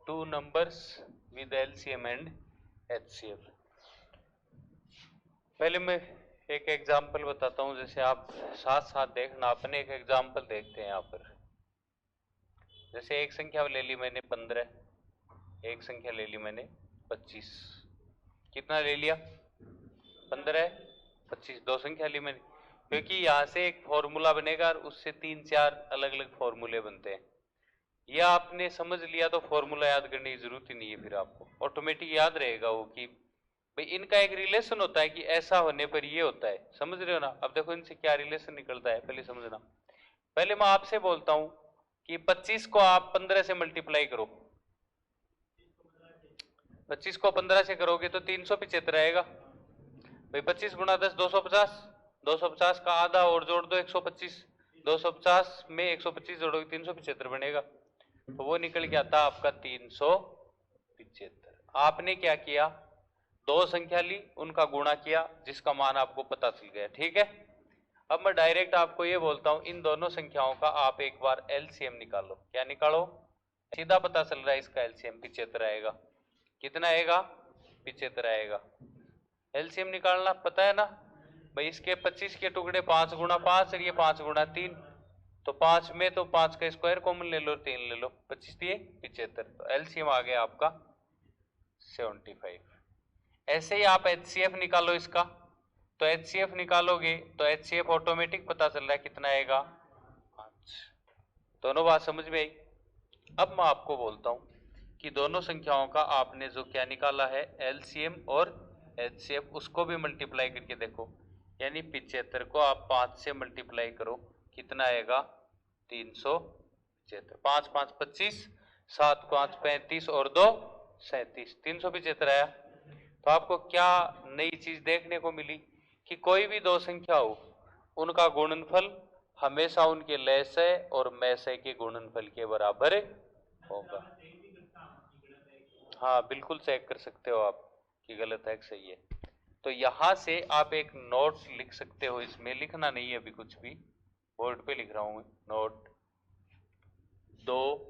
two numbers with LCM and HCF। पहले मैं एक एग्जाम्पल बताता हूं, जैसे आप साथ साथ देखना। अपने एक एग्जाम्पल देखते हैं यहाँ पर। जैसे एक संख्या ले ली मैंने 15, एक संख्या ले ली मैंने 25। कितना ले लिया? 15, 25, दो संख्या ली मैंने। क्योंकि यहाँ से एक फॉर्मूला बनेगा और उससे 3-4 अलग अलग फॉर्मूले बनते हैं। यह आपने समझ लिया तो फॉर्मूला याद करने की जरूरत ही नहीं है, फिर आपको ऑटोमेटिक याद रहेगा वो कि भाई इनका एक रिलेशन होता है कि ऐसा होने पर ये होता है। समझ रहे हो ना? अब देखो इनसे क्या रिलेशन निकलता है, पहले समझना। पहले मैं आपसे बोलता हूं कि 25 को आप 15 से मल्टीप्लाई करो। 25 को 15 से करोगे तो 375 आएगा। भाई 25 गुणा 10 250, 250 का आधा और जोड़ दो 125, 250 में 125 जोड़ोगे 375 बनेगा। तो वो निकल के आता आपका 375। आपने क्या किया? दो संख्या ली, उनका गुणा किया, जिसका मान आपको पता चल गया। ठीक है। अब मैं डायरेक्ट आपको ये बोलता हूं, इन दोनों संख्याओं का आप एक बार एलसीएम निकालो। क्या निकालो? सीधा पता चल रहा है इसका एलसीएम 75 आएगा। कितना आएगा? 75 आएगा। एलसीएम निकालना पता है ना भाई। इसके 25 के टुकड़े 5 गुणा 5 और ये 5 गुणा 3, तो 5 में तो 5 का स्क्वायर कॉमन ले लो, 3 ले लो, 25 दिए 75। तो एलसीएम आ गया आपका 75। ऐसे ही आप एचसीएफ निकालो इसका। तो एचसीएफ निकालोगे तो एचसीएफ ऑटोमेटिक पता चल रहा है कितना आएगा? 5। दोनों बात समझ में आई? अब मैं आपको बोलता हूं कि दोनों संख्याओं का आपने जो क्या निकाला है एलसीएम और एचसीएफ, उसको भी मल्टीप्लाई करके देखो। यानी 75 को आप 5 से मल्टीप्लाई करो, कितना आएगा? 375। 5 5 25, 7 5 35 और 2 37, 375 आया। तो आपको क्या नई चीज देखने को मिली कि कोई भी दो संख्या हो, उनका गुणनफल हमेशा उनके लसाअ और मसाअ के गुणनफल के बराबर होगा। हाँ बिल्कुल चेक कर सकते हो आप कि गलत है कि सही है। तो यहां से आप एक नोट लिख सकते हो। इसमें लिखना नहीं है अभी कुछ भी, बोर्ड पे लिख रहा हूं मैं। नोट: दो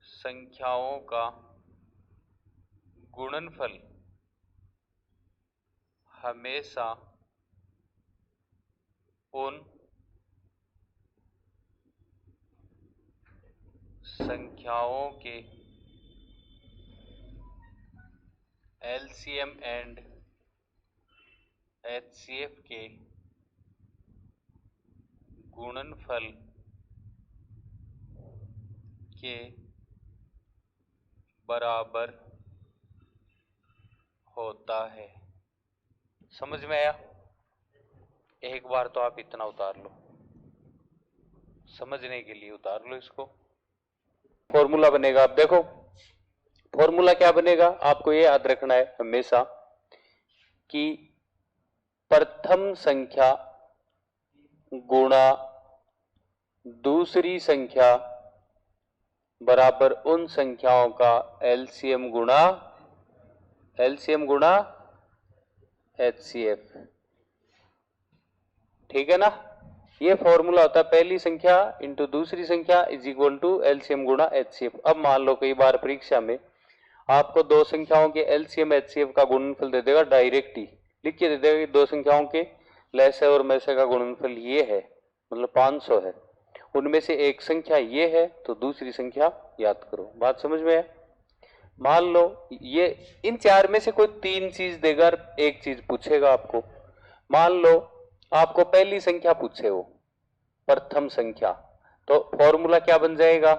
संख्याओं का गुणनफल हमेशा उन संख्याओं के एलसीएम एंड एचसीएफ के गुणनफल के बराबर होता है। समझ में आया? एक बार तो आप इतना उतार लो, समझने के लिए उतार लो इसको। फॉर्मूला बनेगा, आप देखो फॉर्मूला क्या बनेगा। आपको ये याद रखना है हमेशा कि प्रथम संख्या गुणा दूसरी संख्या बराबर उन संख्याओं का एलसीएम गुणा एचसीएफ। ठीक है ना? ये फॉर्मूला होता है पहली संख्या इंटू दूसरी संख्या इज इक्वल टू एलसीएम गुणा एचसीएफ। अब मान लो कई बार परीक्षा में आपको दो संख्याओं के एलसीएम एचसीएफ का गुणनफल दे देगा, डायरेक्ट ही लिख के दे देगा कि दो संख्याओं के लसाअ और मसाअ का गुणनफल ये है, मतलब 500 है। उनमें से एक संख्या ये है तो दूसरी संख्या याद करो। बात समझ में है? मान लो ये इन चार में से कोई तीन चीज देगा, एक चीज पूछेगा आपको। मान लो आपको पहली संख्या पूछे हो, प्रथम संख्या, तो फॉर्मूला क्या बन जाएगा?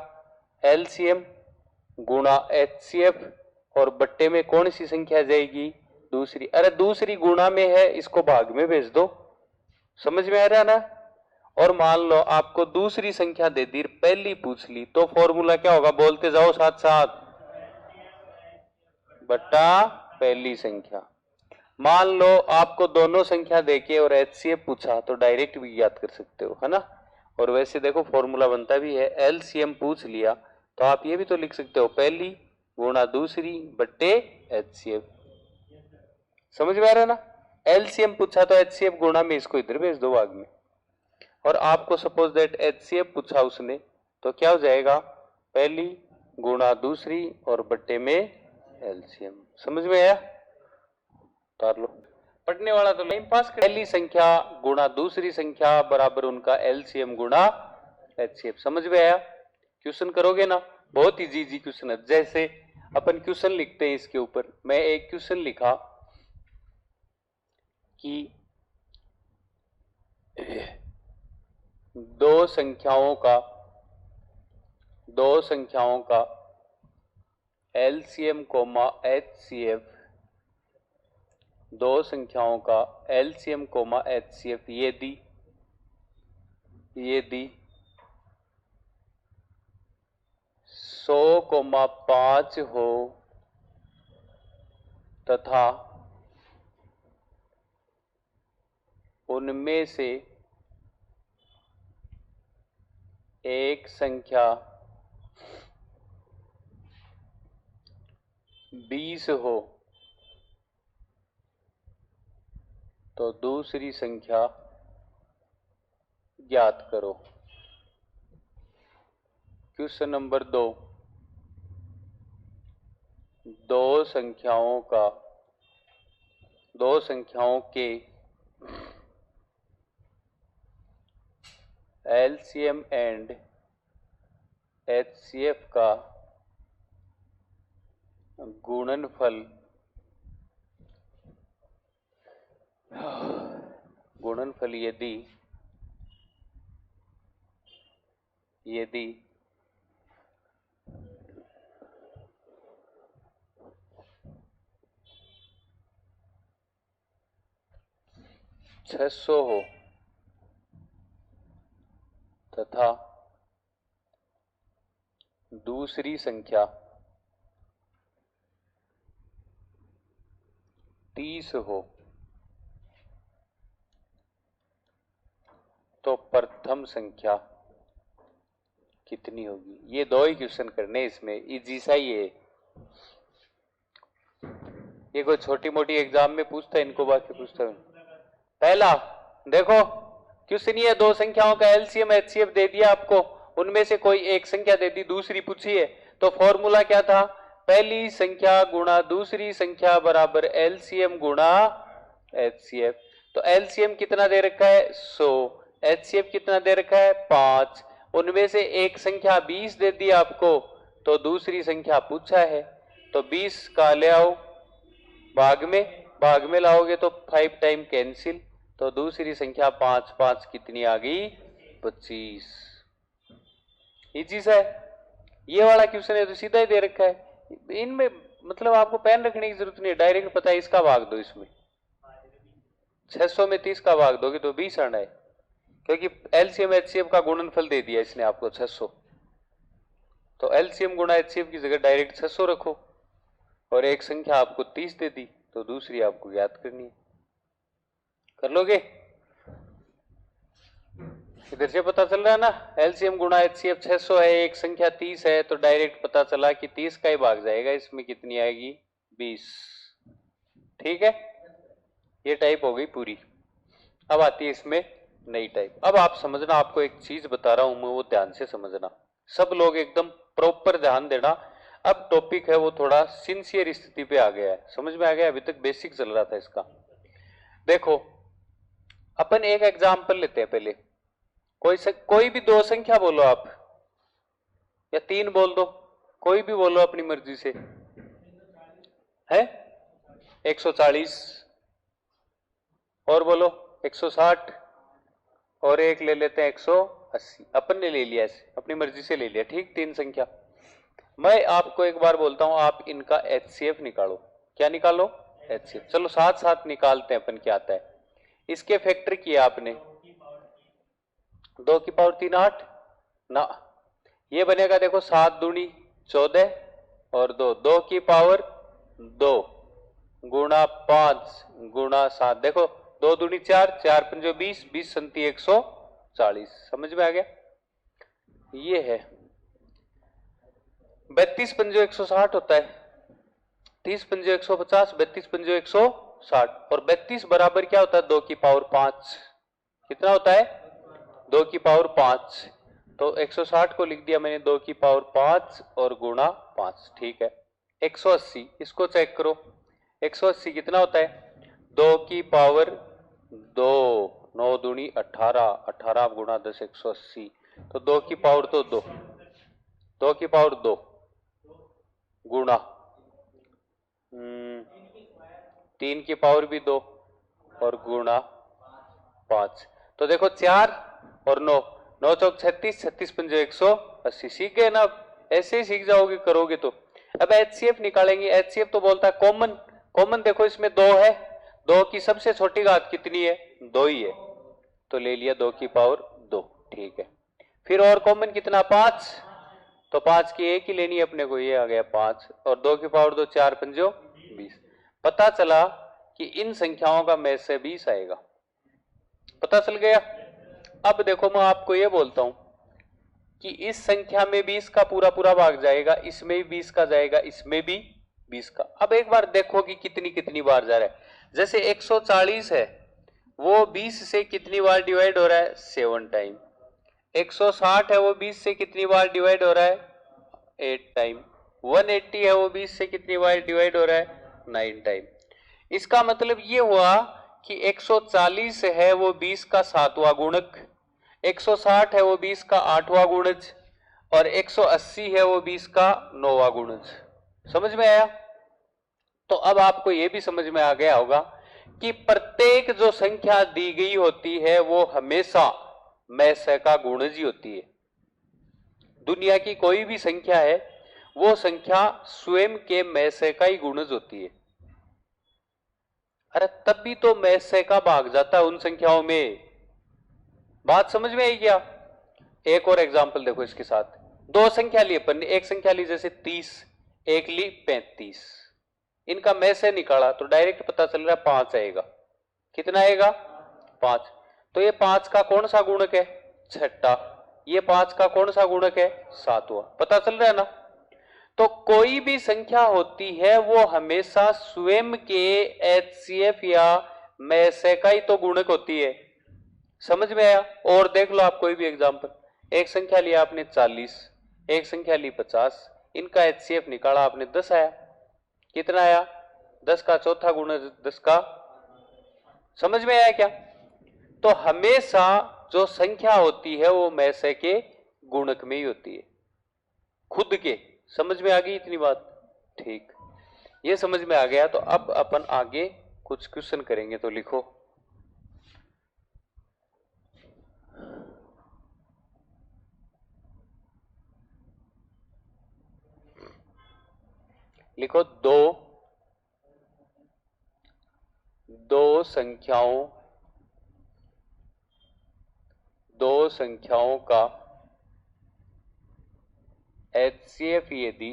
एलसीएम गुणा एचसीएफ और बट्टे में कौन सी संख्या जाएगी? दूसरी। अरे दूसरी गुणा में है, इसको भाग में भेज दो। समझ में आ रहा ना? और मान लो आपको दूसरी संख्या दे दी, पहली पूछ ली, तो फॉर्मूला क्या होगा? बोलते जाओ साथ साथ, बट्टा पहली संख्या। मान लो आपको दोनों संख्या देके और एचसीएफ पूछा तो डायरेक्ट भी याद कर सकते हो, है ना? और वैसे देखो फॉर्मूला बनता भी है, एलसीएम पूछ लिया तो आप ये भी तो लिख सकते हो, पहली गुणा दूसरी बट्टे एचसीएफ। समझ में आ रहा है ना? एलसीएम पूछा तो एचसीएफ गुणा में इसको इधर भेज दो भाग में। और आपको सपोज दैट एचसीएफ पूछा उसने, तो क्या हो जाएगा? पहली गुणा दूसरी और बट्टे में एलसीएम। समझ में आया? उतार लो। पढ़ने वाला तो टाइम पास कर। पहली संख्या गुणा दूसरी संख्या बराबर उनका एलसीएम गुणा एचसीएफ। समझ में आया? क्वेश्चन करोगे ना, बहुत इजी क्वेश्चन है। जैसे अपन क्वेश्चन लिखते हैं, इसके ऊपर मैं एक क्वेश्चन लिखा कि दो संख्याओं का एलसीएम कोमा एचसीएफ, दो संख्याओं का एलसीएम कोमा एचसीएफ यदि 100,5 हो तथा उनमें से एक संख्या 20 हो तो दूसरी संख्या ज्ञात करो। क्वेश्चन नंबर 2, दो संख्याओं के एलसीएम एंड एचसीएफ का गुणनफल यदि 600 हो तथा दूसरी संख्या 30 हो तो प्रथम संख्या कितनी होगी? ये दो ही क्वेश्चन करने, इसमें इजी सा ही है। ये कोई छोटी मोटी एग्जाम में पूछता है, इनको बाकी पूछता है। पहला देखो क्वेश्चन, ये दो संख्याओं का एलसीएम एचसीएफ दे दिया आपको, उनमें से कोई एक संख्या दे दी, दूसरी पूछी है, तो फॉर्मूला क्या था? पहली संख्या गुणा दूसरी संख्या बराबर एलसीएम गुणा एचसीएफ। तो एलसीएम कितना दे रखा है? 100। एचसीएफ कितना दे रखा है? 5। उनमें से एक संख्या 20 दे दी आपको, तो दूसरी संख्या पूछा है, तो 20 का ले आओ भाग में लाओगे तो 5 टाइम कैंसिल, तो दूसरी संख्या 5 कितनी आ गई? 25। इजी सा है। ये वाला क्वेश्चन है तो सीधा ही दे रखा है, इनमें मतलब आपको पेन रखने की जरूरत नहीं है, डायरेक्ट पता है इसका भाग दो। इसमें 600 में 30 का भाग दोगे तो 20 आना है, क्योंकि एलसीएम एचसीएफ का गुणनफल दे दिया इसने आपको 600, तो एलसीएम गुणा एचसीएफ की जगह डायरेक्ट 600 रखो, और एक संख्या आपको 30 दे दी तो दूसरी आपको याद करनी है। कर लोगे? इधर से पता चल रहा है ना, एलसीएम गुणा एचसीएफ 600 है, एक संख्या 30 है, तो डायरेक्ट पता चला कि 30 का ही भाग जाएगा, इसमें कितनी आएगी? 20। ठीक है, ये टाइप हो गई पूरी। अब आती है इसमें नई टाइप। अब आप समझना, आपको एक चीज बता रहा हूं मैं, वो ध्यान से समझना, सब लोग एकदम प्रॉपर ध्यान देना। अब टॉपिक है वो थोड़ा सिंसियर स्थिति पे आ गया है, समझ में आ गया? अभी तक बेसिक चल रहा था इसका। देखो अपन एक एग्जाम्पल लेते हैं पहले, कोई भी दो संख्या बोलो आप, या 3 बोल दो, कोई भी बोलो अपनी मर्जी से, है 140, और बोलो 160, और एक ले लेते हैं 180। अपन ने ले लिया ऐसे, अपनी मर्जी से ले लिया, ठीक। 3 संख्या। मैं आपको एक बार बोलता हूं, आप इनका एचसीएफ निकालो। क्या निकालो? एचसीएफ। चलो साथ साथ निकालते हैं अपन, क्या आता है। इसके फैक्टर किया आपने, 2 की पावर 3 8 ना, ये बनेगा देखो 7 दूनी 14 और 2 की पावर 2 गुणा 5 गुणा 7, देखो 2 दूनी 4 4 पंजो 20 20 संती 140। समझ में आ गया? ये है 32 पंजो 160 होता है, 30 पंजो 150, 32 पंजो 160, और 32 बराबर क्या होता है? 2 की पावर 5। कितना होता है? 2 की पावर 5। तो 160 को लिख दिया मैंने 2 की पावर 5 और गुणा 5, ठीक है। 180 इसको चेक करो, 180 कितना होता है, 2 की पावर 2, 9 दूनी 18, 18 गुणा 10 180, तो 2 की पावर तो 2, 2 की पावर 2 गुणा 3 की पावर भी 2 और गुणा 5, तो देखो 4 और 9, 9 चौक 36, 36 पंजे 180, सीख गए ना। अब ऐसे ही सीख जाओगे करोगे तो। अब एचसीएफ निकालेंगे, एचसीएफ तो बोलता है कॉमन, कॉमन देखो इसमें 2 है, 2 की सबसे छोटी घात कितनी है, 2 ही है, तो ले लिया 2 की पावर 2, ठीक है। फिर और कॉमन कितना, 5, तो 5 की एक ही लेनी है अपने को, ये आ गया 5 और 2 की पावर 2, 4 पंजो 20। पता चला कि इन संख्याओं का में से 20 आएगा, पता चल गया। अब देखो मैं आपको ये बोलता हूं कि इस संख्या में 20 का पूरा पूरा भाग जाएगा, इसमें भी 20 का जाएगा, इसमें भी 20 का। अब एक बार देखो कि कितनी कितनी बार जा रहा है। जैसे 140 है वो 20 से कितनी बार डिवाइड हो रहा है, 7 टाइम। 160 है वो 20 से कितनी बार डिवाइड हो रहा है, 8 टाइम। 180 है वो 20 से कितनी बार डिवाइड हो रहा है, 9 टाइम। इसका मतलब ये हुआ कि 140 है वो 20 का 7वां गुणक, 160 है वो 20 का 8वां गुणज और 180 है वो 20 का 9वां गुणज। समझ में आया। तो अब आपको यह भी समझ में आ गया होगा कि प्रत्येक जो संख्या दी गई होती है वो हमेशा में से का गुणज ही होती है। दुनिया की कोई भी संख्या है वो संख्या स्वयं के में से का ही गुणज होती है। अरे तब भी तो में से का भाग जाता है उन संख्याओं में। बात समझ में आई क्या। एक और एग्जांपल देखो इसके साथ, दो संख्या ली अपन ने, एक संख्या ली जैसे 30, एक ली 35, इनका में से निकाला तो डायरेक्ट पता चल रहा है 5 आएगा। कितना आएगा, 5। तो ये 5 का कौन सा गुणक है, छठा। ये 5 का कौन सा गुणक है, 7वां। पता चल रहा है ना। तो कोई भी संख्या होती है वो हमेशा स्वयं के एचसीएफ या में से का ही तो गुणक होती है। समझ में आया। और देख लो आप कोई भी एग्जांपल, एक संख्या लिया आपने 40, एक संख्या ली 50, इनका एचसीएफ निकाला आपने 10 आया। कितना आया, 10 का चौथा गुणज 10 का। समझ में आया क्या। तो हमेशा जो संख्या होती है वो में से के गुणक में ही होती है, खुद के। समझ में आ गई इतनी बात, ठीक। ये समझ में आ गया तो अब अपन आगे कुछ क्वेश्चन करेंगे, तो लिखो। लिखो दो संख्याओं का एचसीएफ यदि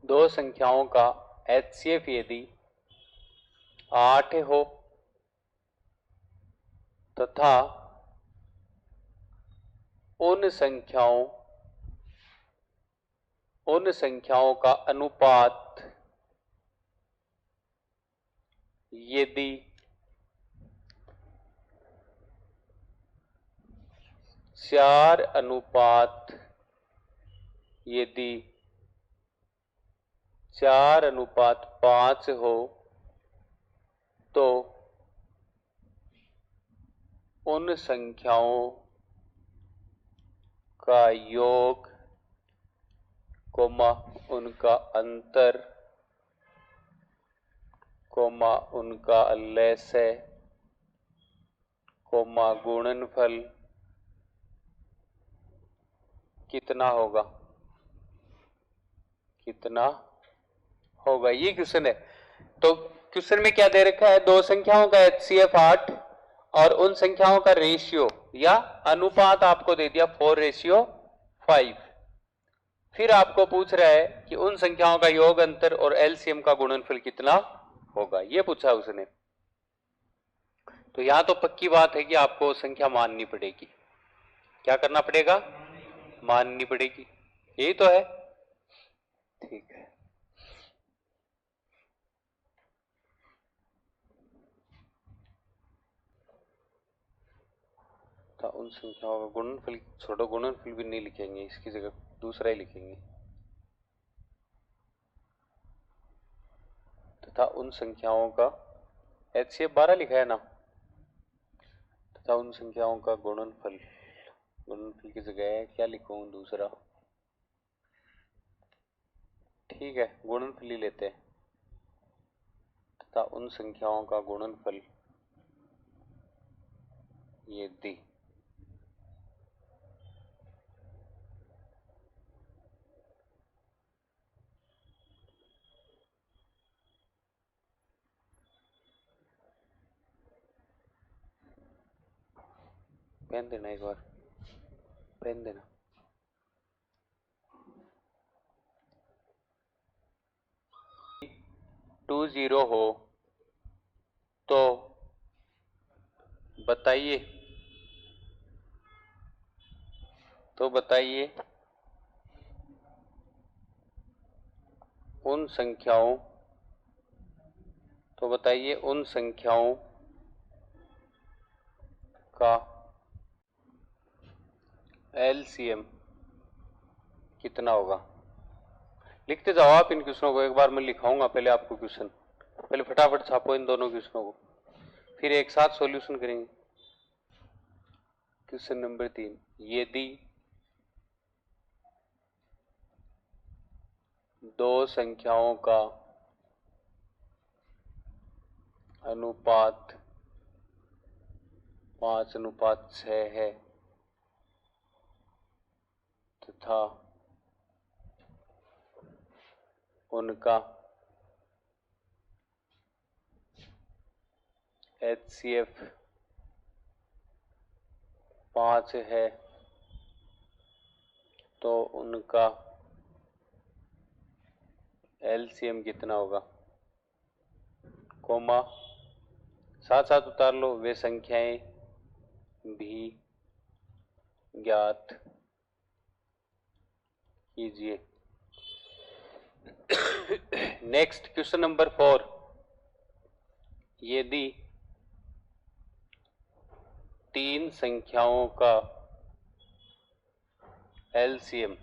दो संख्याओं का एचसीएफ यदि 8 हो तथा उन संख्याओं का अनुपात यदि 4 अनुपात 5 हो तो उन संख्याओं का योग कोमा उनका अंतर कोमा उनका लसय कोमा गुणनफल कितना होगा, कितना होगा। ये क्वेश्चन है। तो क्वेश्चन में क्या दे रखा है, दो संख्याओं का एचसीएफ 8 और उन संख्याओं का रेशियो या अनुपात आपको दे दिया 4:5। फिर आपको पूछ रहा है कि उन संख्याओं का योग अंतर और एलसीएम का गुणनफल कितना होगा, ये पूछा उसने। तो यहां तो पक्की बात है कि आपको संख्या माननी पड़ेगी। क्या करना पड़ेगा, माननी पड़ेगी। यही तो है, ठीक है। तथा उन संख्याओं का गुणनफल, छोड़ो गुणनफल भी नहीं लिखेंगे, इसकी जगह दूसरा ही लिखेंगे, तथा उन संख्याओं का, HCF 12 लिखा है ना, तथा उन संख्याओं का गुणनफल, गुणनफल की जगह क्या लिखूं दूसरा, ठीक है गुणनफल ही लेते हैं, तथा उन संख्याओं का गुणनफल यदि पेन देना, एक बार पेन देना, टू जीरो हो तो बताइए, उन संख्याओं, उन संख्याओं का LCM कितना होगा। लिखते जाओ आप इन क्वेश्चनों को, एक बार मैं लिखाऊंगा पहले आपको क्वेश्चन, पहले फटाफट छापो इन दोनों क्वेश्चनों को, फिर एक साथ सॉल्यूशन करेंगे। क्वेश्चन नंबर 3, यदि दो संख्याओं का अनुपात 5:6 है तथा उनका HCF 5 है तो उनका LCM कितना होगा, कोमा साथ साथ उतार लो, वे संख्याएं भी ज्ञात कीजिए। नेक्स्ट क्वेश्चन नंबर 4, यदि तीन संख्याओं का LCM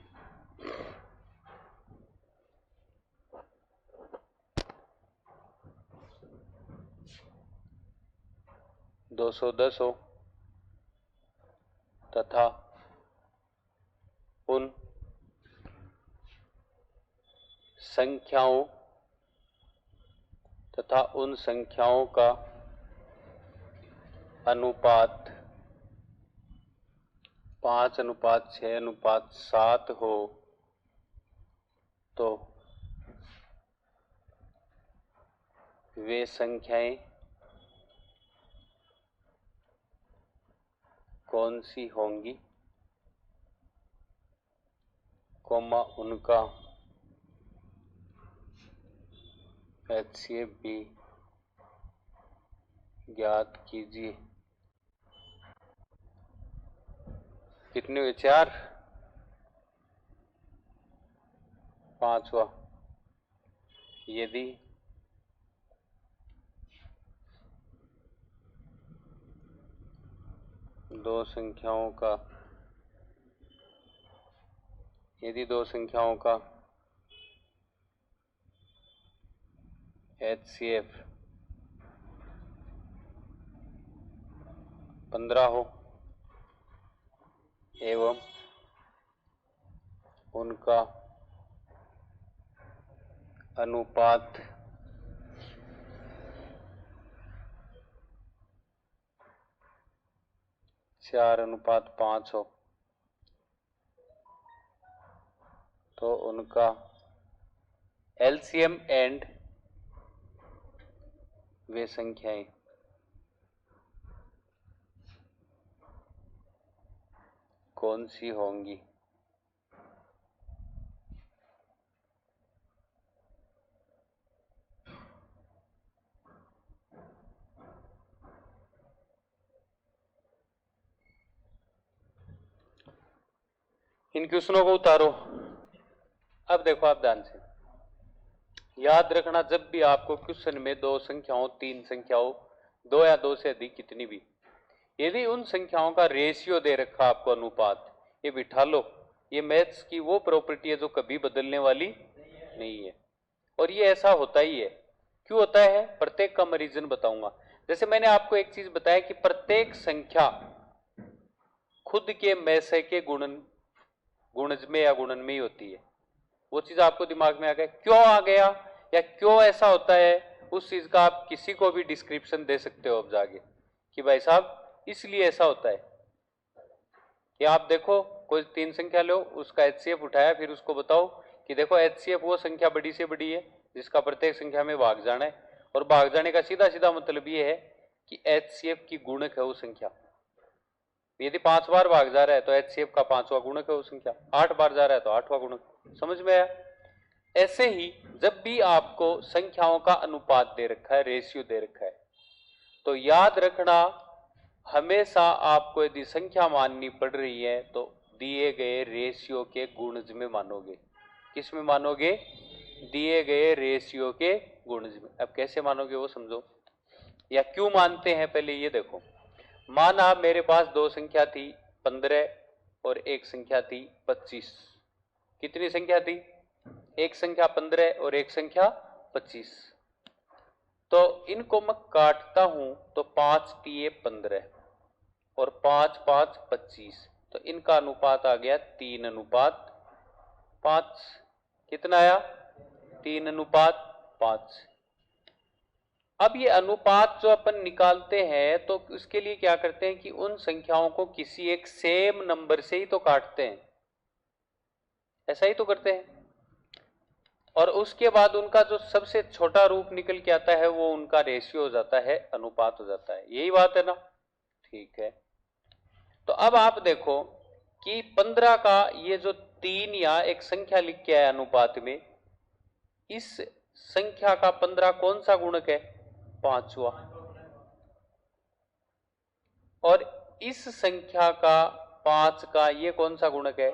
210 हो तथा उन संख्याओं का अनुपात 5:6:7 हो तो वे संख्याएं कौन सी होंगी, कोमा उनका HCF भी ज्ञात कीजिए। कितने हुए, 4, 5वां, यदि दो संख्याओं का HCF 15 हो एवं उनका अनुपात 4:5 हो तो उनका LCM एंड वे संख्याएं कौन सी होंगी। इन क्वेश्चनों को उतारो। अब देखो आप ध्यान से याद रखना, जब भी आपको क्वेश्चन में दो संख्याओं, तीन संख्याओं, दो या दो से अधिक कितनी भी यदि उन संख्याओं का रेशियो दे रखा आपको अनुपात, ये बिठा लो, ये मैथ्स की वो प्रॉपर्टी है जो कभी बदलने वाली नहीं है। और ये ऐसा होता ही है। क्यों होता है? प्रत्येक का मैं रीजन बताऊंगा। जैसे मैंने आपको एक चीज बताया कि प्रत्येक संख्या खुद के मैसे के गुणज में या गुणन में ही होती है। वो चीज आपको दिमाग में आ गया? क्यों आ गया या क्यों ऐसा होता है, उस चीज का आप किसी को भी डिस्क्रिप्शन दे सकते हो अब जाके कि भाई साहब इसलिए ऐसा होता है। कि आप देखो कोई 3 संख्या लो, उसका एचसीएफ उठाया, फिर उसको बताओ कि देखो एचसीएफ वो संख्या बड़ी से बड़ी है जिसका प्रत्येक संख्या में भाग जाना है, और भाग जाने का सीधा सीधा मतलब ये है कि एचसीएफ की गुणक है वो संख्या। यदि 5 बार भाग जा रहा है तो एचसीएफ का 5वां गुणक है वो संख्या, 8 बार जा रहा है तो 8वां गुणक। समझ में आया? ऐसे ही जब भी आपको संख्याओं का अनुपात दे रखा है, रेशियो दे रखा है, तो याद रखना हमेशा आपको यदि संख्या माननी पड़ रही है तो दिए गए रेशियो के गुणज में मानोगे। किस में मानोगे? दिए गए रेशियो के गुणज में। अब कैसे मानोगे वो समझो, या क्यों मानते हैं पहले ये देखो। माना मेरे पास 2 संख्या थी 15 और एक संख्या थी 25। कितनी संख्या थी? एक संख्या 15 और एक संख्या 25। तो इनको मैं काटता हूं तो 5 तिये 15 और 5 5 25, तो इनका अनुपात आ गया 3:5। कितना आया? 3:5। अब ये अनुपात जो अपन निकालते हैं तो उसके लिए क्या करते हैं कि उन संख्याओं को किसी एक सेम नंबर से ही तो काटते हैं, ऐसा ही तो करते हैं। और उसके बाद उनका जो सबसे छोटा रूप निकल के आता है वो उनका रेशियो हो जाता है, अनुपात हो जाता है। यही बात है ना? ठीक है। तो अब आप देखो कि 15 का ये जो 3 या एक संख्या लिख के आया अनुपात में, इस संख्या का 15 कौन सा गुणक है? 5वां। और इस संख्या का 5 का ये कौन सा गुणक है?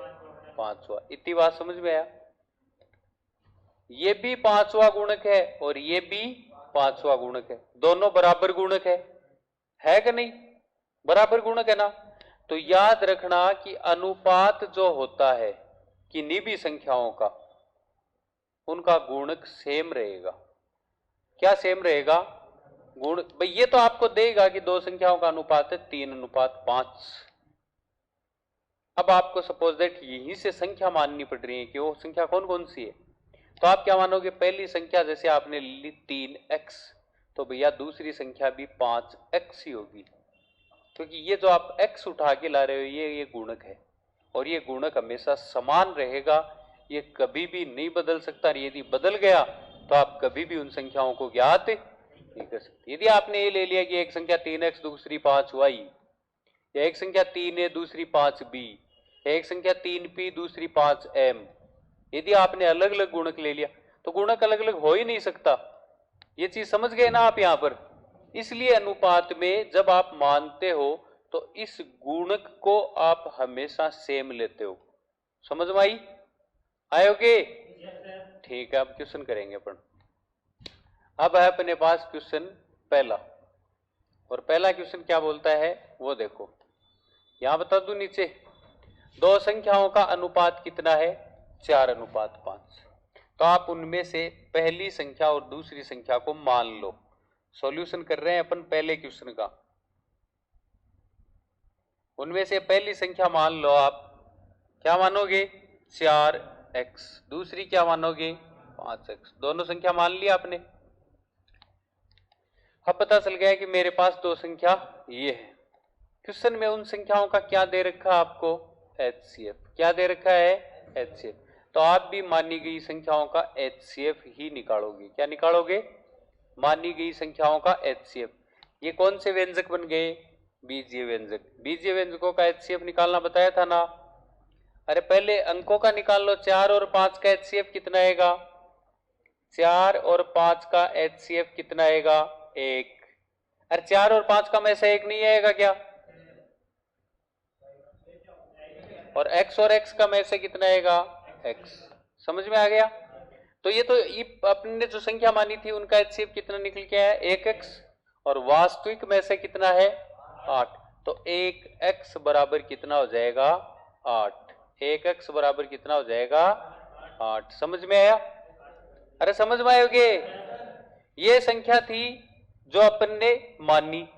5वां। इतनी बात समझ में आया? ये भी 5वां गुणक है और ये भी 5वां गुणक है, दोनों बराबर गुणक है कि नहीं? बराबर गुणक है ना? तो याद रखना कि अनुपात जो होता है किन्हीं भी संख्याओं का, उनका गुणक सेम रहेगा। क्या सेम रहेगा? गुण भाई ये तो आपको देगा कि 2 संख्याओं का अनुपात है 3:5। अब आपको सपोज दैट यहीं से संख्या माननी पड़ रही है कि वो संख्या कौन कौन सी है, तो आप क्या मानोगे? पहली संख्या जैसे आपने ली 3x, तो भैया दूसरी संख्या भी 5x ही होगी, क्योंकि ये जो आप x उठा के ला रहे हो ये गुणक है, और ये गुणक हमेशा समान रहेगा, ये कभी भी नहीं बदल सकता। यदि बदल गया तो आप कभी भी उन संख्याओं को ज्ञात नहीं कर सकते। यदि आपने ये ले लिया कि एक संख्या 3x दूसरी 5y, या एक संख्या 3a दूसरी 5b, या एक संख्या 3p दूसरी 5m, यदि आपने अलग अलग गुणक ले लिया तो गुणक अलग अलग हो ही नहीं सकता। ये चीज समझ गए ना आप यहां पर? इसलिए अनुपात में जब आप मानते हो तो इस गुणक को आप हमेशा सेम लेते हो। समझ में आई? आयोगे? ठीक है, अब क्वेश्चन करेंगे अपन। अब है अपने पास क्वेश्चन पहला, और पहला क्वेश्चन क्या बोलता है वो देखो, यहां बता दूं नीचे, 2 संख्याओं का अनुपात कितना है? 4:5। तो आप उनमें से पहली संख्या और दूसरी संख्या को मान लो। सॉल्यूशन कर रहे हैं अपन पहले क्वेश्चन का। उनमें से पहली संख्या मान लो आप, क्या मानोगे? 4x। दूसरी क्या मानोगे? 5x। दोनों संख्या मान लिया आपने। अब पता चल गया कि मेरे पास 2 संख्या ये है। क्वेश्चन में उन संख्याओं का क्या दे रखा आपको? HCF। क्या दे रखा है? HCF। तो आप भी मानी गई संख्याओं का HCF ही निकालोगे। क्या निकालोगे? मानी गई संख्याओं का HCF। ये कौन से व्यंजक बन गए? बीजीय व्यंजक। बीजीय व्यंजकों का HCF निकालना बताया था ना? अरे पहले अंकों का निकाल लो। 4 और 5 का HCF कितना आएगा? 4 और 5 का HCF कितना आएगा? 1। अरे 4 और 5 का में से 1 नहीं आएगा क्या? और x और x का में से कितना आएगा? x। समझ में आ गया? तो ये तो ये अपने जो संख्या मानी थी उनका HCF कितना निकल के आया? 1x। और वास्तविक में से कितना है? 8। तो 1x बराबर कितना हो जाएगा 8। 1x बराबर कितना हो जाएगा 8। समझ में आया? अरे समझ में आयोगे? ये संख्या थी जो अपन ने मानी,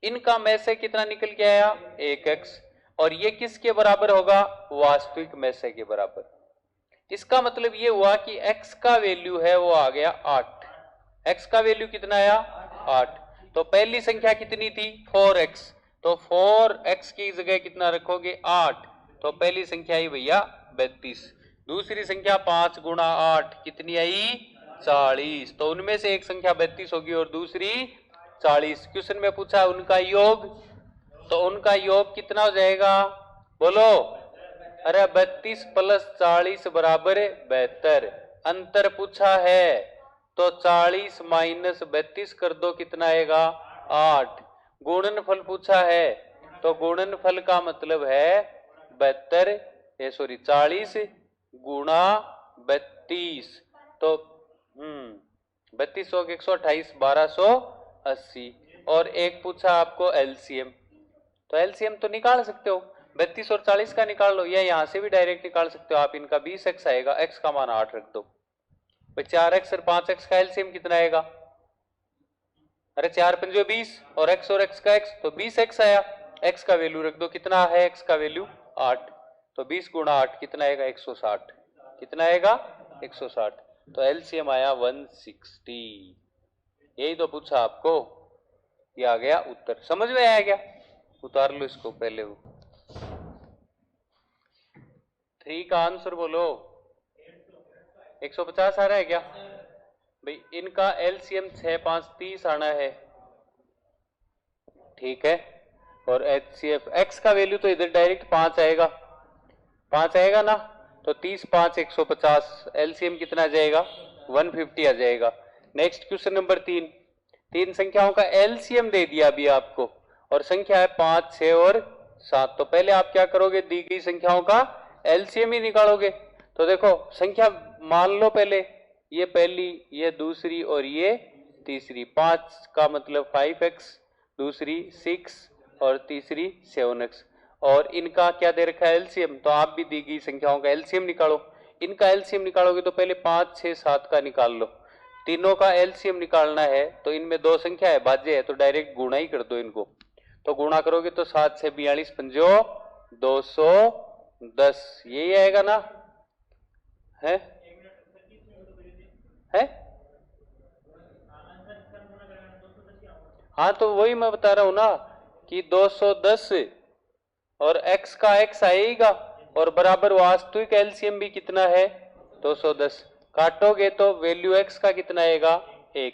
इनका में से कितना निकल के आया 1x, और ये किसके बराबर होगा वास्तविक में से के बराबर। इसका मतलब ये हुआ कि x का वैल्यू है वो आ गया 8। x का वैल्यू कितना आया 8। तो पहली संख्या कितनी थी 4x, तो 4x की जगह कितना रखोगे 8, तो पहली संख्या आई भैया 32। दूसरी संख्या 5 गुणा 8 कितनी आई 40, तो उनमें से एक संख्या 32 होगी और दूसरी 40। क्वेश्चन में पूछा उनका योग, तो उनका योग कितना हो जाएगा बोलो? अरे 32 प्लस 40 बराबर 72। अंतर पूछा है तो 40 माइनस 32 कर दो, कितना आएगा 8। गुणनफल पूछा है तो गुणनफल का मतलब है 40 गुणा 32, तो 32 हो 128 1280। और एक पूछा आपको एलसीएम, तो एलसीएम तो निकाल सकते हो, 32 और 40 का निकाल लो, या यहां से भी डायरेक्ट निकाल सकते हो आप। इनका 20x आएगा, x का मान 8 रख दो। 4x और 5x का एलसीएम कितना आएगा? अरे 4 पंजे 20 और x का x, तो 20x आया। x का वैल्यू रख दो, कितना है x का वैल्यू 8, तो 20 गुणा 8 कितना आएगा 160। कितना आएगा 160, तो एलसीएम आया 160। यही तो पूछा आपको, ये आ गया उत्तर। समझ में आया क्या? उतार लो इसको पहले। वो 3 का आंसर बोलो। 150 आ रहा है क्या भाई? इनका एलसीएम 6 5 30 आना है, ठीक है। और एचसीएफ एक्स का वैल्यू तो इधर डायरेक्ट 5 आएगा, 5 आएगा ना, तो 30 5 150, एलसीएम कितना आ जाएगा 150 आ जाएगा। नेक्स्ट क्वेश्चन नंबर 3, तीन संख्याओं का एलसीएम दे दिया अभी आपको, और संख्या है 5 6 और 7। तो पहले आप क्या करोगे, दी गई संख्याओं का एलसीएम ही निकालोगे। तो देखो संख्या मान लो, पहले ये पहली, ये दूसरी और ये तीसरी। 5 का मतलब 5x, दूसरी 6 और तीसरी 7x, और इनका क्या दे रखा है एलसीएम, तो आप भी दी गई संख्याओं का एलसीएम निकालो। इनका एलसीएम निकालोगे तो पहले 5 6 7 का निकाल लो। तीनों का एलसीएम निकालना है तो इनमें दो संख्या है, भाज्य है, तो डायरेक्ट गुणा ही कर दो इनको। तो गुणा करोगे तो 7 से 42 पंजो 210, यही आएगा ना? है हाँ, तो वही मैं बता रहा हूं ना कि 210 और x का x आएगा, और बराबर वास्तविक एलसीएम भी कितना है 210। काटोगे तो वैल्यू x का कितना आएगा 1,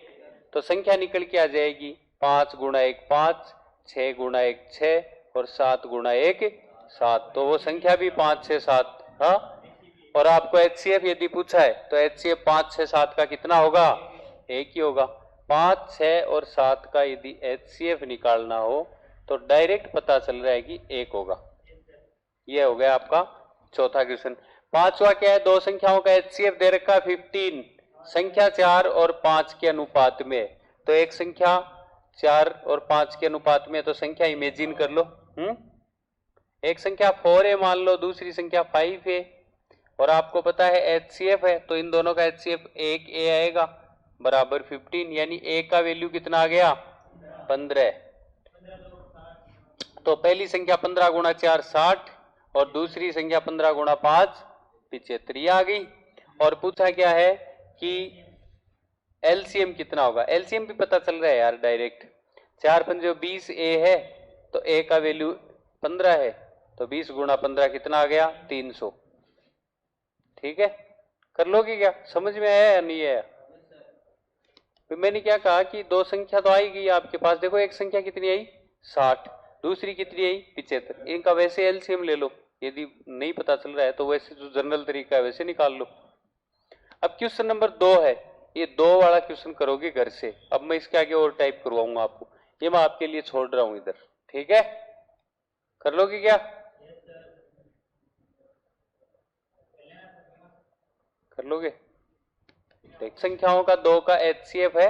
तो संख्या निकल के आ जाएगी 5 गुणा 1 5, 6 गुणा 1 6 और 7 गुणा 1 7। तो वो संख्या भी 5 6 7। हाँ, और आपको एचसीएफ यदि पूछा है तो एचसीएफ 5 6 7 का कितना होगा, एक ही होगा। 5 6 और 7 का यदि एचसीएफ निकालना हो तो डायरेक्ट पता चल रहा है कि 1 होगा। ये हो गया आपका चौथा क्वेश्चन। पांचवा क्या है, दो संख्याओं का एचसीएफ दे रखा 15, संख्या 4 और 5 के अनुपात में। तो एक संख्या 4 और 5 के अनुपात में, तो संख्या इमेजिन कर लो। एक संख्या 4 है मान लो, दूसरी संख्या 5 है, और आपको पता है एचसीएफ है, तो इन दोनों का एचसीएफ 1a आएगा बराबर 15, यानी a का वैल्यू कितना आ गया 15। तो पहली संख्या 15 गुणा 4 60, और दूसरी संख्या 15 गुणा 5 75 आ गई। और पूछा क्या है कि एलसीएम कितना होगा। एलसीएम भी पता चल रहा है यार डायरेक्ट, 4 पंजे 20 a है, तो a का वैल्यू 15 है, तो 20 गुणा 15 कितना आ गया 300। ठीक है, कर लोगे क्या? समझ में आया या नहीं आया? तो मैंने क्या कहा कि दो संख्या तो आई गई आपके पास। देखो एक संख्या कितनी आई 60, दूसरी कितनी आई 75। इनका वैसे एलसीएम ले लो, यदि नहीं पता चल रहा है तो वैसे जो जनरल तरीका है वैसे निकाल लो। अब क्वेश्चन नंबर 2 है, ये 2 वाला क्वेश्चन करोगे घर से। अब मैं इसके आगे और टाइप करवाऊंगा आपको, ये मैं आपके लिए छोड़ रहा हूं इधर। ठीक है, कर लोगे क्या? कर लोगे? संख्याओं का 2 का एचसीएफ है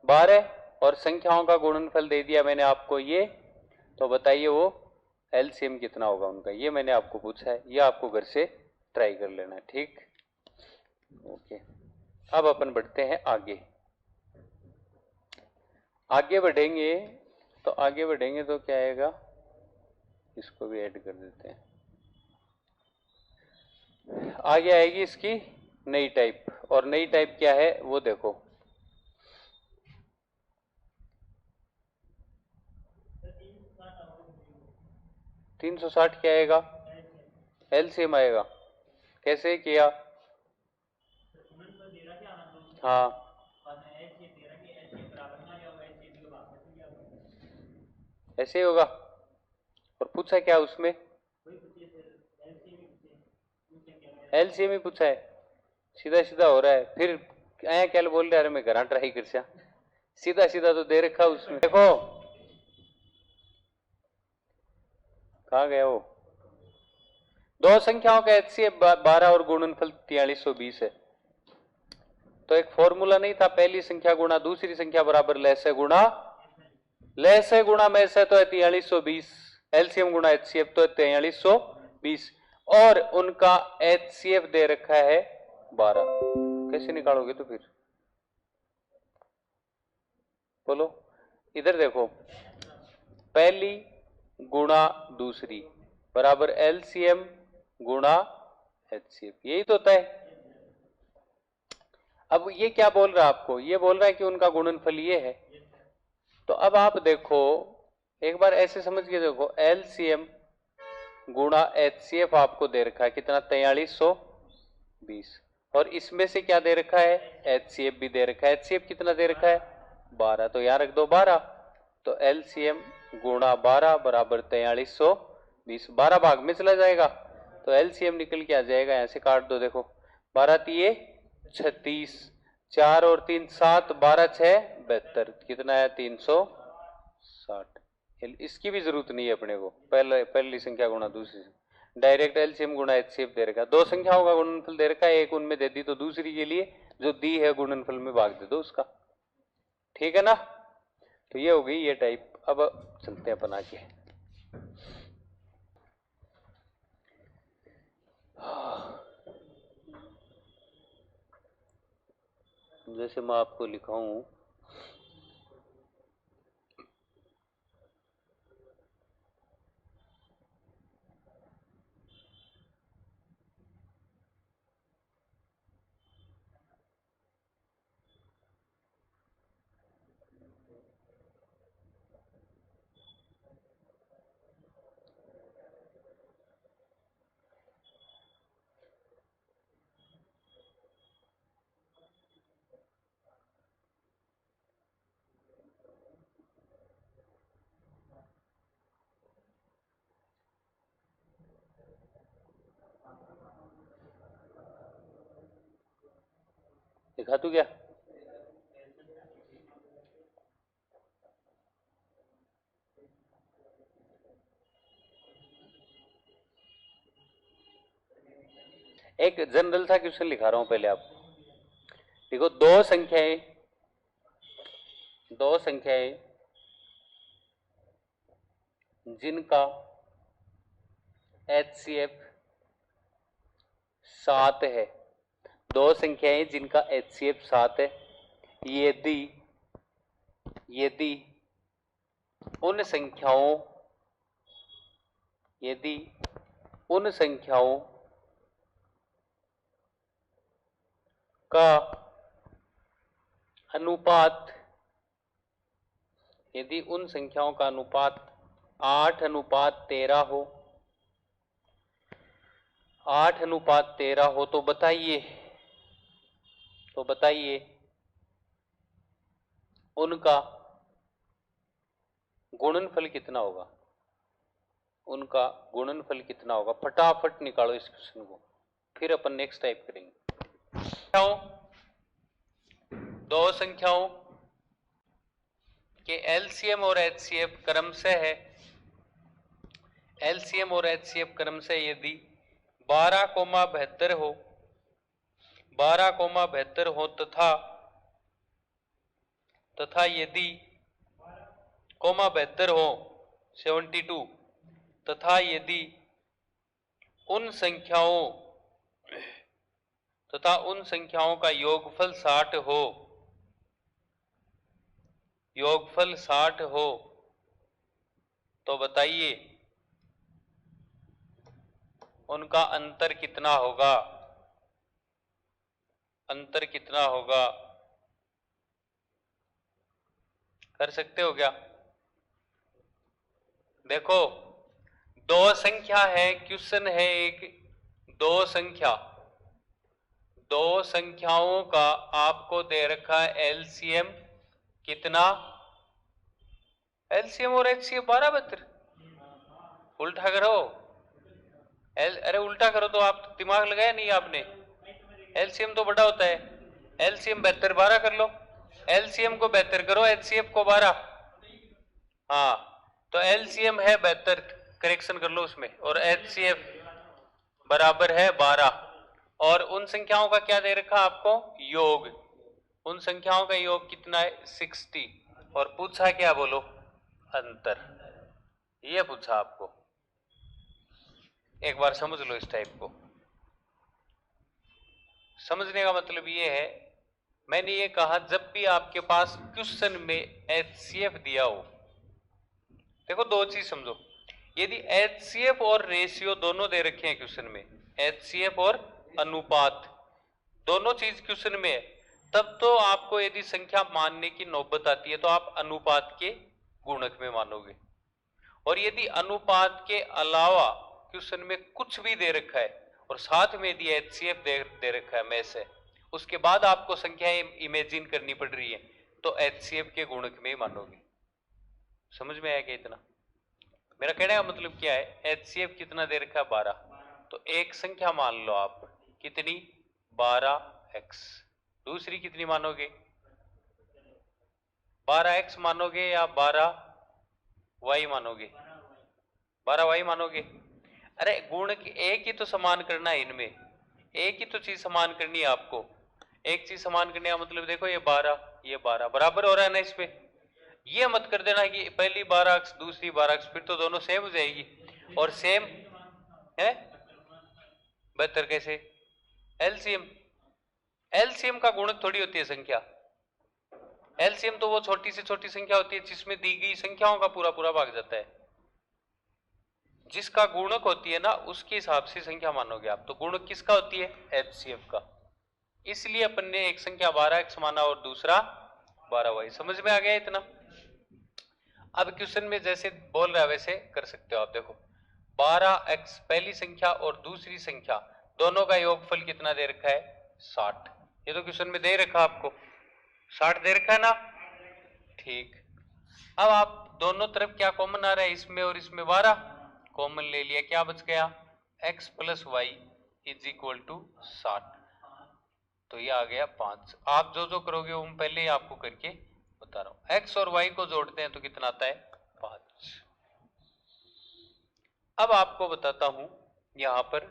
12, और संख्याओं का गुणनफल दे दिया मैंने आपको ये। तो बताइए वो एलसीएम कितना होगा उनका, ये मैंने आपको पूछा है, ये आपको घर से ट्राई कर लेना है, ठीक। ओके, अब अपन बढ़ते हैं आगे। आगे बढ़ेंगे तो क्या आएगा, इसको भी ऐड कर देते हैं। आगे आएगी इसकी नई टाइप, और नई टाइप क्या है वो देखो। तीन सौ साठ क्या आएगा, एलसीएम आएगा। कैसे किया, हाँ ऐसे ही होगा। और पूछा क्या उसमें, एलसीएम ही पूछा है, सीधा सीधा हो रहा है। फिर आया क्या बोल रहे, अरे मैं घर ट्राई कर, सीधा सीधा तो दे रखा उसमें। देखो कहा गया वो, दो संख्याओं का एचसीएफ 12 और गुणनफल 4320 है। तो एक फॉर्मूला नहीं था, पहली संख्या गुणा दूसरी संख्या बराबर लेस है गुणा लेस है गुणा में से, तो है 4320। एलसीएम गुणा एचसीएफ तो है 4320, और उनका एचसीएफ दे रखा है 12। कैसे निकालोगे तो फिर बोलो। इधर देखो, पहली गुणा दूसरी बराबर एलसीएम गुणा एचसीएफ, यही तो होता है। अब ये क्या बोल रहा है आपको, ये बोल रहा है कि उनका गुणनफल ये है। तो अब आप देखो, एक बार ऐसे समझ के देखो, एलसीएम गुणा एचसीएफ आपको दे रखा है कितना, 4320, और इसमें से क्या दे रखा है, एचसीएफ भी दे रखा है। एचसीएफ कितना दे रखा है, 12, तो यहां रख दो 12। तो एलसीएम गुणा 12 बराबर 4320, 12 भाग में चला जाएगा तो एलसीएम निकल के आ जाएगा, यहां से काट दो। देखो 12 तिये 36, 4 और 3 7, 12 6 72, कितना है 360। इसकी भी जरूरत नहीं है अपने को, पहली संख्या गुणा दूसरी, डायरेक्ट एलसीएम गुणा एचसीएफ दे रखा। दो संख्याओं का गुणनफल दे रखा है, एक उनमें दे दी तो दूसरी के लिए जो दी है गुणनफल में भाग दे दो उसका, ठीक है ना। तो ये हो गई ये टाइप। अब चलते हैं अपन आगे। जैसे मैं आपको लिखाऊं, दिखा तू क्या, एक जनरल सा क्वेश्चन लिखा रहा हूं पहले आप देखो। दो संख्याएं जिनका एचसीएफ 7 है, दो संख्याएं जिनका एचसीएफ 7 है, यदि यदि उन संख्याओं का अनुपात, यदि उन संख्याओं का अनुपात 8:13 हो, 8:13 हो, तो बताइए उनका गुणनफल कितना होगा, उनका गुणनफल कितना होगा। फटाफट निकालो इस क्वेश्चन को, फिर अपन नेक्स्ट टाइप करेंगे। दो संख्याओं के एलसीएम और एचसीएफ क्रमशः है, एलसीएम और एचसीएफ क्रमशः यदि 12,72 हो, 12,72 हो तथा यदि 72 हो 72 तथा यदि उन संख्याओं का योगफल 60 हो, तो बताइए उनका अंतर कितना होगा? कर सकते हो क्या? देखो, दो संख्या है, क्वेश्चन है एक, दो संख्याओं का आपको दे रखा है एलसीएम कितना? एलसीएम और एचसीएफ 12 72। उल्टा करो, अरे उल्टा करो तो आप दिमाग लगाया नहीं आपने। एलसीएम तो बड़ा होता है, एलसीएम 72 12 कर लो, एलसीएम को 72 करो, एचसीएफ को 12। हाँ, तो एलसीएम है 72, करेक्शन कर लो उसमें, और एचसीएफ बराबर है 12। और उन संख्याओं का क्या दे रखा आपको? योग। उन संख्याओं का योग कितना है? 60। और पूछा क्या? बोलो, अंतर। ये पूछा आपको, एक बार समझ लो इस टाइप को। समझने का मतलब ये है, मैंने ये कहा जब भी आपके पास क्वेश्चन में एचसीएफ दिया हो, देखो दो चीज समझो, यदि एचसीएफ और रेशियो दोनों दे रखे हैं क्वेश्चन में, एचसीएफ और अनुपात दोनों चीज क्वेश्चन में है, तब तो आपको यदि संख्या मानने की नौबत आती है तो आप अनुपात के गुणक में मानोगे। और यदि अनुपात के अलावा क्वेश्चन में कुछ भी दे रखा है और साथ में यदि एचसीएफ दे रखा है में से, उसके बाद आपको संख्याएं इमेजिन करनी पड़ रही है, तो एचसीएफ के गुणक में ही मानोगे। समझ में आया क्या इतना? मेरा कहने का मतलब क्या है, एचसीएफ कितना दे रखा है? 12। तो एक संख्या मान लो आप, कितनी? 12x। दूसरी कितनी मानोगे? 12x मानोगे या 12y मानोगे? 12y मानोगे। अरे गुण एक ही तो समान करना है, इनमें एक ही तो चीज समान करनी है आपको। एक चीज समान करने का मतलब देखो, ये 12 ये 12 बराबर हो रहा है ना इस पे। ये मत कर देना कि पहली 12x दूसरी 12x, फिर तो दोनों सेम हो जाएगी। और सेम है 72 कैसे? एलसीएम, एलसीएम का गुणक थोड़ी होती है संख्या। एलसीएम तो वो छोटी से छोटी संख्या होती है जिसमें दी गई संख्याओं का पूरा पूरा भाग जाता है। जिसका गुणक होती है ना, उसके हिसाब से संख्या मानोगे आप। तो गुणक किसका होती है? एचसीएफ का। इसलिए अपन ने एक संख्या 12x माना और दूसरा 12y। समझ में आ गया इतना? अब क्वेश्चन में जैसे बोल रहा है वैसे कर सकते हो आप। देखो 12x पहली संख्या और दूसरी संख्या दोनों का योगफल कितना दे रखा है? 60। ये तो क्वेश्चन में दे रखा आपको, 60 दे रखा है ना? ठीक। अब आप दोनों तरफ क्या कॉमन आ रहा है? इसमें और इसमें 12 कॉमन ले लिया, क्या बच गया? x plus Y is equal to 60। तो ये आ गया 5। आप जो जो करोगे वो पहले ही आपको करके बता रहा हूं। x और y को जोड़ते हैं तो कितना आता है? 5। अब आपको बताता हूं, यहां पर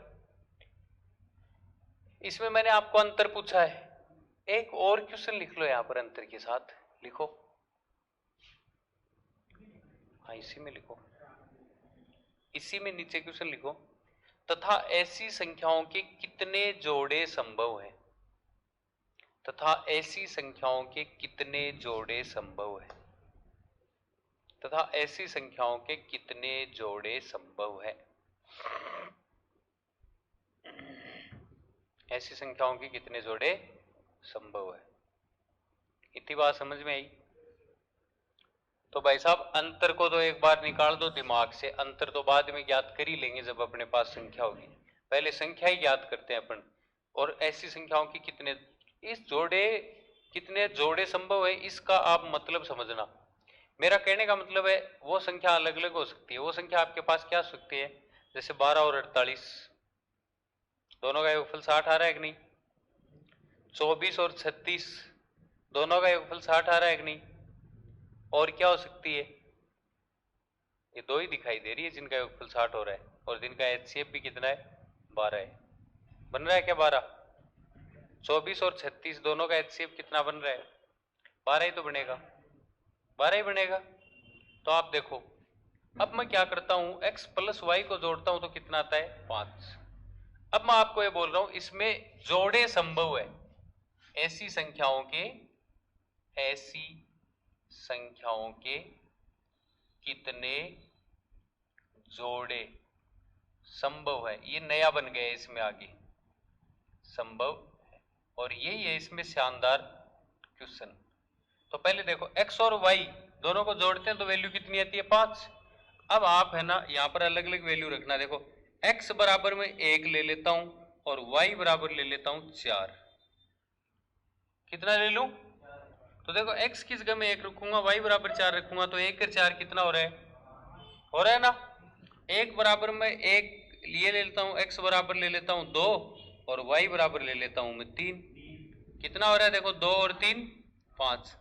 इसमें मैंने आपको अंतर पूछा है, एक और क्वेश्चन लिख लो यहां पर अंतर के साथ। लिखो, हाँ इसी में लिखो, इसी में नीचे क्वेश्चन लिखो, तथा ऐसी संख्याओं के कितने जोड़े संभव हैं? तथा ऐसी संख्याओं के कितने जोड़े संभव हैं? तथा ऐसी संख्याओं के कितने जोड़े संभव है? ऐसी संख्याओं के कितने जोड़े संभव है? इतनी बात समझ में आई? तो भाई साहब अंतर को तो एक बार निकाल दो दिमाग से, अंतर तो बाद में ज्ञात कर ही लेंगे जब अपने पास संख्या होगी। पहले संख्या ही ज्ञात करते हैं अपन। और ऐसी संख्याओं की कितने कितने जोड़े संभव है, इसका आप मतलब समझना। मेरा कहने का मतलब है वो संख्या अलग अलग हो सकती है। वो संख्या आपके पास क्या हो सकती है? जैसे 12 और 48 दोनों का योगफल 60 आ रहा है कि नहीं? 24 और 36 दोनों का योगफल 60 आ रहा है कि नहीं? और क्या हो सकती है? ये दो ही दिखाई दे रही है जिनका योगफल 60 हो रहा है, और जिनका एचसीएफ भी कितना है? 12 है। बन रहा है क्या 12? 24 और 36 दोनों का एचसीएफ कितना बन रहा है? 12 ही तो बनेगा, 12 ही बनेगा। तो आप देखो अब मैं क्या करता हूं, x प्लस वाई को जोड़ता हूं तो कितना आता है 5। अब मैं आपको ये बोल रहा हूं इसमें जोड़े संभव है, ऐसी संख्याओं के कितने जोड़े संभव है, ये नया बन गया इसमें आगे संभव है, और यही है इसमें शानदार क्वेश्चन। तो पहले देखो x और y दोनों को जोड़ते हैं तो वैल्यू कितनी आती है 5। अब आप है ना यहां पर अलग अलग वैल्यू रखना, देखो x बराबर में 1 ले लेता हूं और y बराबर ले लेता हूं 4। कितना ले लूं, तो देखो x की जगह में 1 रखूंगा, y बराबर 4 रखूंगा, तो 1 और 4 कितना हो रहा है ना। 1 बराबर में 1 ये ले लेता हूं, x बराबर ले लेता हूं 2 और y बराबर ले लेता हूं मैं 3। कितना हो रहा है देखो 2 और 3 5।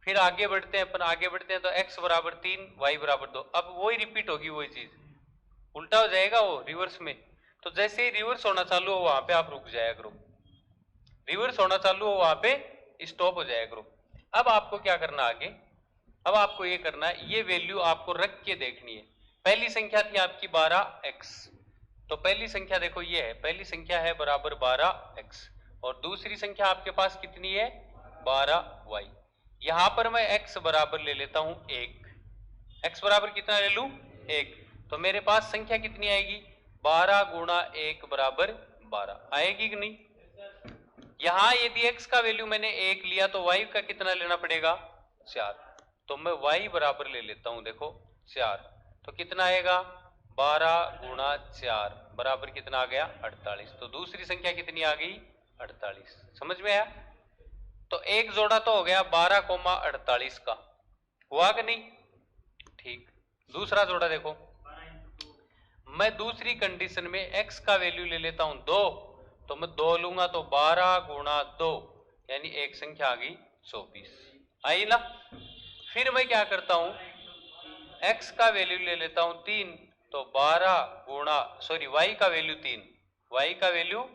फिर आगे बढ़ते हैं तो x बराबर 3 y बराबर 2। अब वही रिपीट होगी, वही चीज उल्टा हो जाएगा वो रिवर्स में। तो जैसे ही रिवर्स होना चालू हो वहां पे आप रुक जाया करो, रिवर्स होना चालू हो वहां पे स्टॉप हो जाया करो। अब आपको क्या करना आगे, अब आपको ये करना है, ये वैल्यू आपको रख के देखनी है। पहली संख्या थी आपकी 12x, तो पहली संख्या देखो ये है, पहली संख्या है बराबर 12x और दूसरी संख्या आपके पास कितनी है 12y। यहां पर मैं x बराबर ले लेता हूं 1, x बराबर कितना ले लूं 1, तो मेरे पास संख्या कितनी आएगी 12 गुणा 1 बराबर 12 आएगी कि नहीं। यहां यदि x का वैल्यू मैंने 1 लिया तो y का कितना लेना पड़ेगा 4, तो मैं y बराबर ले लेता हूं देखो 4, तो कितना आएगा 12 गुणा 4 बराबर कितना आ गया 48। तो दूसरी संख्या कितनी आ गई 48। समझ में आया। तो एक जोड़ा तो हो गया 12,48 का, हुआ कि नहीं, ठीक। दूसरा जोड़ा देखो, मैं दूसरी कंडीशन में x का वैल्यू ले लेता हूं 2, तो मैं 2 लूंगा तो 12 गुणा 2 यानी एक संख्या आ गई 24 आई ना। फिर मैं क्या करता हूं x का वैल्यू ले लेता हूं 3, तो 12 गुणा y का वैल्यू 3, y का वैल्यू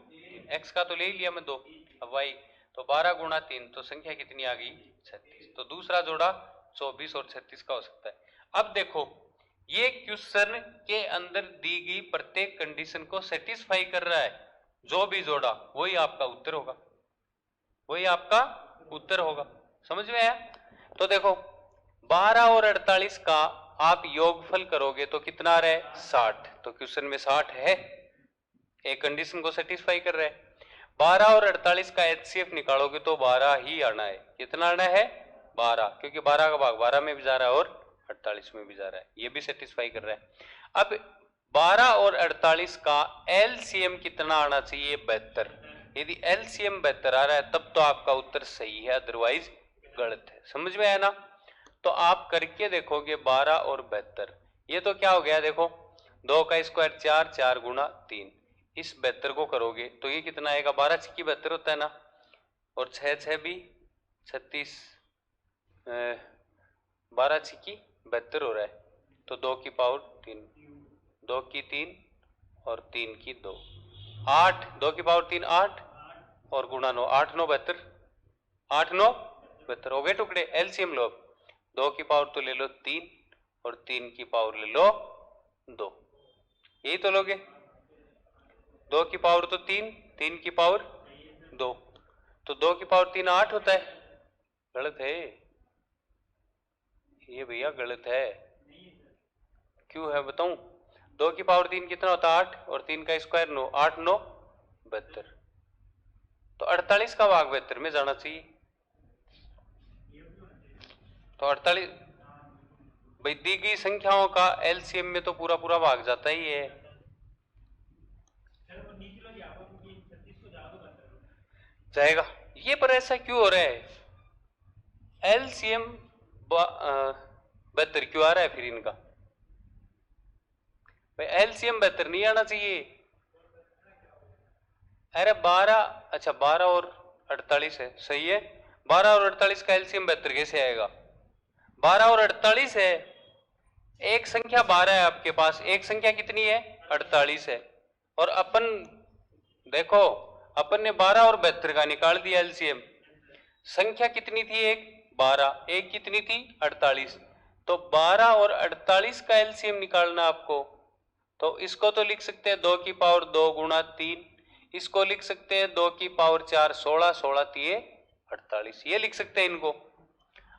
x का तो ले लिया मैं 2, अब y तो 12 गुणा 3 तो संख्या कितनी आ गई 36। तो दूसरा जोड़ा 24 और 36 का हो सकता है। अब देखो ये क्वेश्चन के अंदर दी गई प्रत्येक कंडीशन को सेटिस्फाई कर रहा है, जो भी जोड़ा वही आपका उत्तर होगा, वही आपका उत्तर होगा। समझ में आया। तो देखो 12 और 48 का आप योगफल करोगे तो कितना आ रहा है 60, तो क्वेश्चन में 60 है, एक कंडीशन को सेटिस्फाई कर रहा है। 12 और 48 का एचसीएफ निकालोगे तो 12 ही आना है। कितना आना है 12, क्योंकि 12 का भाग 12 में भी जा रहा है और 48 में भी जा रहा है, ये भी सेटिस्फाई कर रहा है। अब 12 और 48 का एलसीएम कितना आना चाहिए 72। यदि एलसीएम 72 आ रहा है तब तो आपका उत्तर सही है, अदरवाइज गलत है। समझ में आया ना। तो आप करके देखोगे 12 और 72, ये तो क्या हो गया देखो 2 का स्क्वायर 4, 4 गुणा 3, इस 72 को करोगे तो ये कितना आएगा 12 छिक्की 72 होता है ना, और 6 6 भी 36, 12 छिक्की 72 हो रहा है, तो 2 की पावर 3, 2 की 3 और 3 की 2, 8, 2 की पावर 3 8 और गुणा 9, 8 9 72, 8 9 72 हो गए टुकड़े। एलसीएम लो, 2 की पावर तो ले लो 3 और 3 की पावर ले लो 2, यही तो लोगे। 2 की पावर तो 3, 3 की पावर 2, तो 2 की पावर 3 8 होता है। गलत है ये भैया, गलत है। क्यों है बताऊं, 2 की पावर 3 कितना होता है 8 और 3 का स्क्वायर 9, 8 9 72, तो 48 का भाग 72 में जाना चाहिए। तो 48 भाई दी गई संख्याओं का एलसीएम में तो पूरा पूरा भाग जाता ही है। जाएगा ये, पर ऐसा क्यों हो रहा है, एलसीएम 72 क्यों आ रहा है फिर इनका, भाई एलसीएम 72 नहीं आना चाहिए। अरे 12, अच्छा 12 और 48 है, सही है। 12 और 48 का एलसीएम 72 कैसे आएगा, 12 और 48 है, एक संख्या 12 है आपके पास, एक संख्या कितनी है 48 है, और अपन देखो अपन ने 12 और 72 का निकाल दिया एलसीएम। संख्या कितनी थी एक 12, एक कितनी थी 48, तो 12 और 48 का एलसीएम निकालना आपको। तो इसको तो लिख सकते हैं 2 की पावर 2 गुणा 3, इसको लिख सकते हैं 2 की पावर 4 16, 16 तिये 48, ये लिख सकते हैं इनको।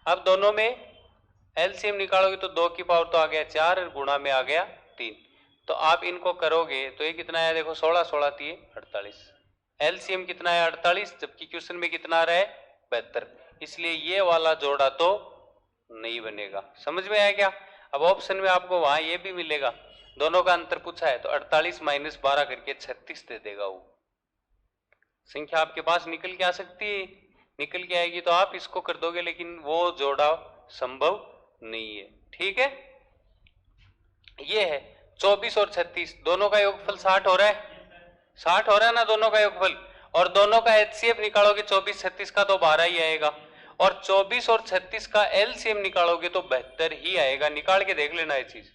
अब दोनों में एलसीएम निकालोगे तो 2 की पावर तो आ गया 4 और गुणा में आ गया 3, तो आप इनको करोगे तो ये कितना है, देखो 16 16 तिये 48, एलसीएम कितना है 48, जबकि क्वेश्चन में कितना आ रहा है 72, इसलिए ये वाला जोड़ा तो नहीं बनेगा। समझ में आया क्या? अब ऑप्शन में आपको वहां ये भी मिलेगा, दोनों का अंतर पूछा है तो 48 माइनस 12 करके 36 दे देगा। वो संख्या आपके पास निकल के आ सकती है, निकल के आएगी तो आप इसको कर दोगे, लेकिन वो जोड़ा संभव नहीं है। ठीक है, ये है 24 और 36, दोनों का योगफल 60 हो रहा है, 60 हो रहा है ना दोनों का योगफल, और दोनों का एचसीएफ निकालोगे 24 36 का तो 12 ही आएगा, और 24 और 36 का एलसीएम निकालोगे तो 72 ही आएगा। निकाल के देख लेना ये चीज,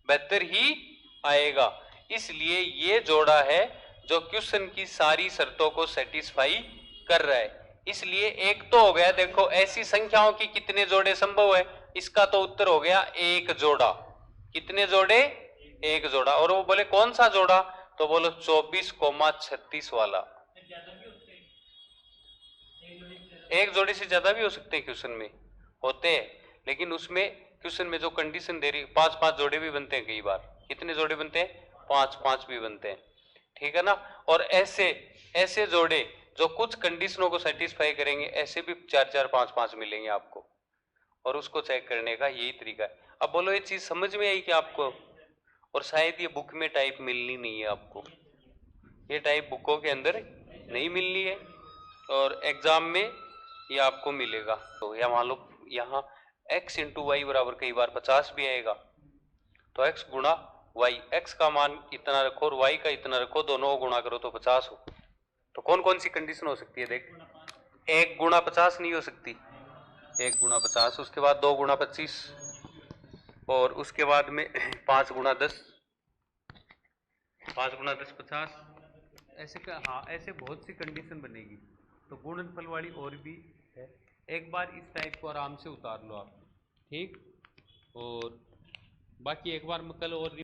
72 ही आएगा। इसलिए ये जोड़ा है जो क्वेश्चन की सारी शर्तों को सेटिस्फाई कर रहा है। इसलिए एक तो हो गया, देखो ऐसी संख्याओं की कितने जोड़े संभव है, इसका तो उत्तर हो गया एक जोड़ा। कितने जोड़े? एक जोड़ा। और वो बोले कौन सा जोड़ा, तो बोलो 24,36 वाला। एक जोड़े से ज्यादा भी हो सकते हैं, क्वेश्चन में होते हैं, लेकिन उसमें क्वेश्चन में जो कंडीशन दे रही, 5-5 जोड़े भी बनते हैं कई बार। कितने जोड़े बनते हैं? 5-5 भी बनते हैं। ठीक है ना। और ऐसे ऐसे जोड़े जो कुछ कंडीशनों को सेटिस्फाई करेंगे, ऐसे भी 4-4 5-5 मिलेंगे आपको, और उसको चेक करने का यही तरीका है। अब बोलो ये चीज समझ में आई कि आपको? और शायद ये बुक में टाइप मिलनी नहीं है आपको, ये टाइप बुकों के अंदर नहीं मिलनी है, और एग्जाम में ये आपको मिलेगा। तो या मान लो यहाँ x इंटू वाई बराबर कई बार 50 भी आएगा, तो x गुणा वाई, x का मान इतना रखो और y का इतना रखो, दोनों को गुणा करो तो 50 हो। तो कौन कौन सी कंडीशन हो सकती है देख, 1 गुणा 50 नहीं हो सकती, 1 गुणा 50, उसके बाद 2 गुणा 25, और उसके बाद में 5 गुणा 10, 5 गुणा 10 50, ऐसे का, हाँ ऐसे बहुत सी कंडीशन बनेगी। तो गुणनफल वाली और भी है, एक बार इस टाइप को आराम से उतार लो आप। ठीक, और बाकी एक बार मैं कल और